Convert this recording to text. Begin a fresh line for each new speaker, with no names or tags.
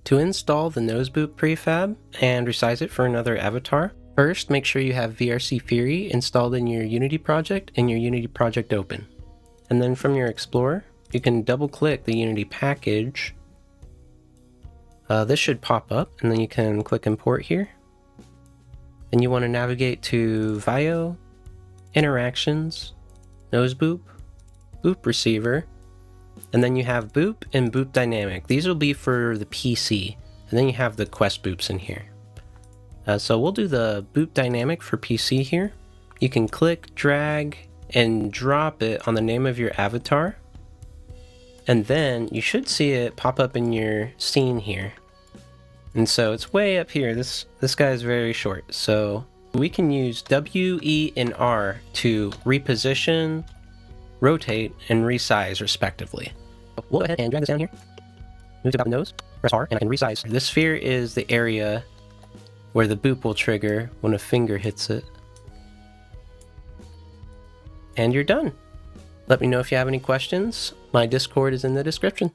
To install the nose boop prefab and resize it for another avatar, first make sure you have VRC Fury installed in your Unity project and your Unity project open. And then from your Explorer, you can double click the Unity package. This should pop up, and then you can click import here. And you want to navigate to VIO, Interactions, Nose Boop, Boop Receiver, and then you have Boop and Boop Dynamic. These will be for the PC, and then you have the Quest Boops in here. So we'll do the Boop Dynamic for PC here. You can click, drag, and drop it on the name of your avatar, and then you should see it pop up in your scene here. And so it's way up here. This guy is very short, so we can use W, E, and R to reposition, rotate, and resize respectively. We'll go ahead and drag this down here, move to about the nose, press R, and I can resize. This sphere is the area where the boop will trigger when a finger hits it. And you're done. Let me know if you have any questions. My Discord is in the description.